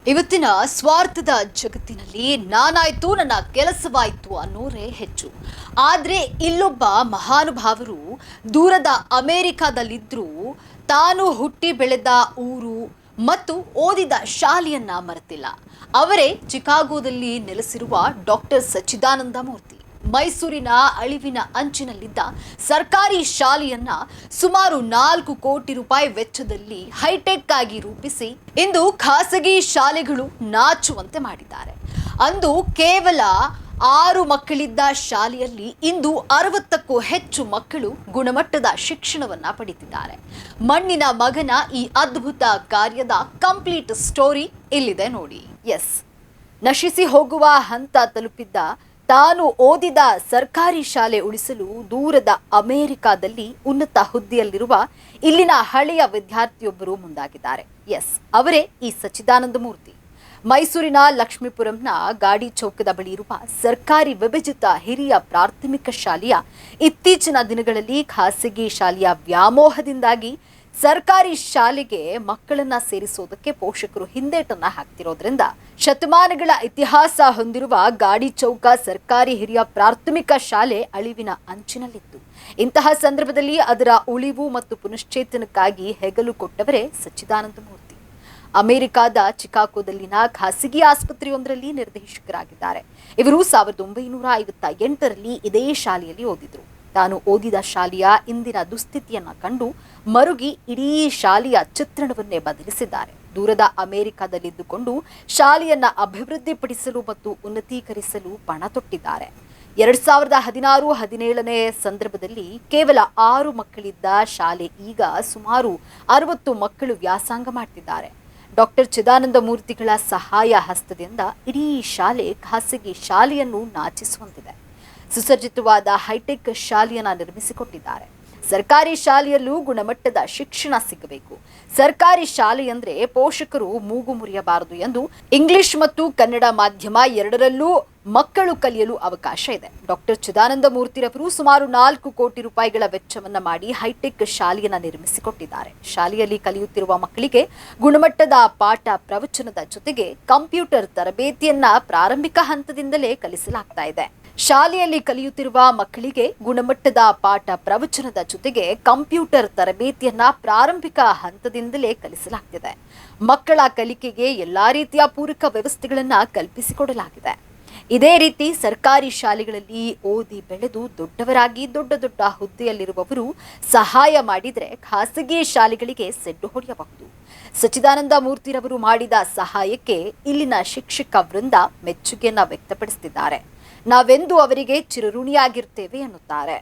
ಇವತ್ತಿನ ಸ್ವಾರ್ಥದ ಜಗತ್ತಿನಲ್ಲಿ ನಾನಾಯ್ತು ನನ್ನ ಕೆಲಸವಾಯ್ತು ಅನ್ನೋರೇ ಹೆಚ್ಚು. ಆದರೆ ಇಲ್ಲೊಬ್ಬ ಮಹಾನುಭಾವರು ದೂರದ ಅಮೆರಿಕಾದಲ್ಲಿದ್ದರೂ ತಾನು ಹುಟ್ಟಿ ಬೆಳೆದ ಊರು ಮತ್ತು ಓದಿದ ಶಾಲೆಯನ್ನ ಮರೆತಿಲ್ಲ. ಅವರೇ ಚಿಕಾಗೋದಲ್ಲಿ ನೆಲೆಸಿರುವ ಡಾಕ್ಟರ್ ಸಚ್ಚಿದಾನಂದ ಮೂರ್ತಿ. ಮೈಸೂರಿನ ಅಳಿವಿನ ಅಂಚಿನಲ್ಲಿದ್ದ ಸರ್ಕಾರಿ ಶಾಲೆಯನ್ನ ಸುಮಾರು 4 ಕೋಟಿ ರೂಪಾಯಿ ವೆಚ್ಚದಲ್ಲಿ ಹೈಟೆಕ್ ಆಗಿ ರೂಪಿಸಿ ಇಂದು ಖಾಸಗಿ ಶಾಲೆಗಳು ನಾಚುವಂತೆ ಮಾಡಿದ್ದಾರೆ. ಅಂದು ಕೇವಲ 6 ಮಕ್ಕಳಿದ್ದ ಶಾಲೆಯಲ್ಲಿ ಇಂದು 60ಕ್ಕೂ ಹೆಚ್ಚು ಮಕ್ಕಳು ಗುಣಮಟ್ಟದ ಶಿಕ್ಷಣವನ್ನ ಪಡೆದಿದ್ದಾರೆ. ಮಣ್ಣಿನ ಮಗನ ಈ ಅದ್ಭುತ ಕಾರ್ಯದ ಕಂಪ್ಲೀಟ್ ಸ್ಟೋರಿ ಇಲ್ಲಿದೆ ನೋಡಿ. ಎಸ್, ನಶಿಸಿ ಹೋಗುವ ಹಂತ ತಲುಪಿದ್ದ ತಾನು ಓದಿದ ಸರ್ಕಾರಿ ಶಾಲೆ ಉಳಿಸಲು ದೂರದ ಅಮೆರಿಕಾದಲ್ಲಿ ಉನ್ನತ ಹುದ್ದೆಯಲ್ಲಿರುವ ಇಲ್ಲಿನ ಹಳೆಯ ವಿದ್ಯಾರ್ಥಿಯೊಬ್ಬರು ಮುಂದಾಗಿದ್ದಾರೆ. ಎಸ್, ಅವರೇ ಈ ಸಚ್ಚಿದಾನಂದ ಮೂರ್ತಿ. ಮೈಸೂರಿನ ಲಕ್ಷ್ಮೀಪುರಂನ ಗಾಡಿ ಚೌಕದ ಬಳಿ ಇರುವ ಸರ್ಕಾರಿ ವಿಭಜಿತ ಹಿರಿಯ ಪ್ರಾಥಮಿಕ ಶಾಲೆಯ ಇತ್ತೀಚಿನ ದಿನಗಳಲ್ಲಿ ಖಾಸಗಿ ಶಾಲೆಯ ವ್ಯಾಮೋಹದಿಂದಾಗಿ ಸರ್ಕಾರಿ ಶಾಲೆಗೆ ಮಕ್ಕಳನ್ನ ಸೇರಿಸೋದಕ್ಕೆ ಪೋಷಕರು ಹಿಂದೇಟನ್ನ ಹಾಕ್ತಿರೋದ್ರಿಂದ ಶತಮಾನಗಳ ಇತಿಹಾಸ ಹೊಂದಿರುವ ಗಾಡಿ ಚೌಕ ಸರ್ಕಾರಿ ಹಿರಿಯ ಪ್ರಾಥಮಿಕ ಶಾಲೆ ಅಳಿವಿನ ಅಂಚಿನಲ್ಲಿತ್ತು. ಇಂತಹ ಸಂದರ್ಭದಲ್ಲಿ ಅದರ ಉಳಿವು ಮತ್ತು ಪುನಶ್ಚೇತನಕ್ಕಾಗಿ ಹೆಗಲು ಕೊಟ್ಟವರೇ ಸಚ್ಚಿದಾನಂದ ಮೂರ್ತಿ. ಅಮೆರಿಕಾದ ಚಿಕಾಗೋದಲ್ಲಿನ ಖಾಸಗಿ ಆಸ್ಪತ್ರೆಯೊಂದರಲ್ಲಿ ನಿರ್ದೇಶಕರಾಗಿದ್ದಾರೆ. ಇವರು 1958ರಲ್ಲಿ ಇದೇ ಶಾಲೆಯಲ್ಲಿ ಓದಿದ್ರು. ತಾನು ಓದಿದ ಶಾಲೆಯ ಇಂದಿನ ದುಸ್ಥಿತಿಯನ್ನ ಕಂಡು ಮರುಗಿ ಇಡೀ ಶಾಲೆಯ ಚಿತ್ರಣವನ್ನೇ ಬದಲಿಸಿದ್ದಾರೆ. ದೂರದ ಅಮೆರಿಕಾದಲ್ಲಿದ್ದುಕೊಂಡು ಶಾಲೆಯನ್ನ ಅಭಿವೃದ್ಧಿಪಡಿಸಲು ಮತ್ತು ಉನ್ನತೀಕರಿಸಲು ಪಣ ತೊಟ್ಟಿದ್ದಾರೆ. 2016-17ನೇ ಸಂದರ್ಭದಲ್ಲಿ ಕೇವಲ 6 ಮಕ್ಕಳಿದ್ದ ಶಾಲೆ ಈಗ ಸುಮಾರು 60 ಮಕ್ಕಳು ವ್ಯಾಸಂಗ ಮಾಡ್ತಿದ್ದಾರೆ. ಡಾಕ್ಟರ್ ಚಿದಾನಂದ ಮೂರ್ತಿಗಳ ಸಹಾಯ ಹಸ್ತದಿಂದ ಇಡೀ ಶಾಲೆ ಖಾಸಗಿ ಶಾಲೆಯನ್ನು ನಾಚಿಸುವಂತಿದೆ. ಸುಸಜ್ಜಿತವಾದ ಹೈಟೆಕ್ ಶಾಲೆಯನ್ನ ನಿರ್ಮಿಸಿಕೊಟ್ಟಿದ್ದಾರೆ. ಸರ್ಕಾರಿ ಶಾಲೆಯಲ್ಲೂ ಗುಣಮಟ್ಟದ ಶಿಕ್ಷಣ ಸಿಗಬೇಕು. ಸರ್ಕಾರಿ ಶಾಲೆ ಅಂದ್ರೆ ಪೋಷಕರು ಮೂಗು ಮುರಿಯಬಾರದು ಎಂದು ಇಂಗ್ಲಿಷ್ ಮತ್ತು ಕನ್ನಡ ಮಾಧ್ಯಮ ಎರಡರಲ್ಲೂ ಮಕ್ಕಳು ಕಲಿಯಲು ಅವಕಾಶ ಇದೆ. ಡಾಕ್ಟರ್ ಚಿದಾನಂದ ಮೂರ್ತಿರವರು ಸುಮಾರು 4 ಕೋಟಿ ರೂಪಾಯಿಗಳ ವೆಚ್ಚವನ್ನ ಮಾಡಿ ಹೈಟೆಕ್ ಶಾಲೆಯನ್ನ ನಿರ್ಮಿಸಿಕೊಟ್ಟಿದ್ದಾರೆ. ಶಾಲೆಯಲ್ಲಿ ಕಲಿಯುತ್ತಿರುವ ಮಕ್ಕಳಿಗೆ ಗುಣಮಟ್ಟದ ಪಾಠ ಪ್ರವಚನದ ಜೊತೆಗೆ ಕಂಪ್ಯೂಟರ್ ತರಬೇತಿಯನ್ನ ಪ್ರಾರಂಭಿಕ ಹಂತದಿಂದಲೇ ಕಲಿಸಲಾಗ್ತಾ ಇದೆ. ಶಾಲೆಯಲ್ಲಿ ಕಲಿಯುತ್ತಿರುವ ಮಕ್ಕಳಿಗೆ ಗುಣಮಟ್ಟದ ಪಾಠ ಪ್ರವಚನದ ಜೊತೆಗೆ ಕಂಪ್ಯೂಟರ್ ತರಬೇತಿಯನ್ನ ಪ್ರಾರಂಭಿಕ ಹಂತದಿಂದಲೇ ಕಲಿಸಲಾಗ್ತಿದೆ. ಮಕ್ಕಳ ಕಲಿಕೆಗೆ ಎಲ್ಲಾ ರೀತಿಯ ಪೂರಕ ವ್ಯವಸ್ಥೆಗಳನ್ನ ಕಲ್ಪಿಸಿಕೊಡಲಾಗಿದೆ. ಇದೇ ರೀತಿ ಸರ್ಕಾರಿ ಶಾಲೆಗಳಲ್ಲಿ ಓದಿ ಬೆಳೆದು ದೊಡ್ಡವರಾಗಿ ದೊಡ್ಡ ದೊಡ್ಡ ಹುದ್ದೆಯಲ್ಲಿರುವವರು ಸಹಾಯ ಮಾಡಿದ್ರೆ ಖಾಸಗಿ ಶಾಲೆಗಳಿಗೆ ಸೆಡ್ಡು ಹೊಡೆಯಬಹುದು. ಸಚ್ಚಿದಾನಂದ ಮೂರ್ತಿರವರು ಮಾಡಿದ ಸಹಾಯಕ್ಕೆ ಇಲ್ಲಿನ ಶಿಕ್ಷಕ ವೃಂದ ಮೆಚ್ಚುಗೆಯನ್ನ ವ್ಯಕ್ತಪಡಿಸುತ್ತಿದ್ದಾರೆ. ನಾವೆಂದು ಅವರಿಗೆ ಚಿರಋಣಿಯಾಗಿರ್ತೇವೆ ಎನ್ನುತ್ತಾರೆ.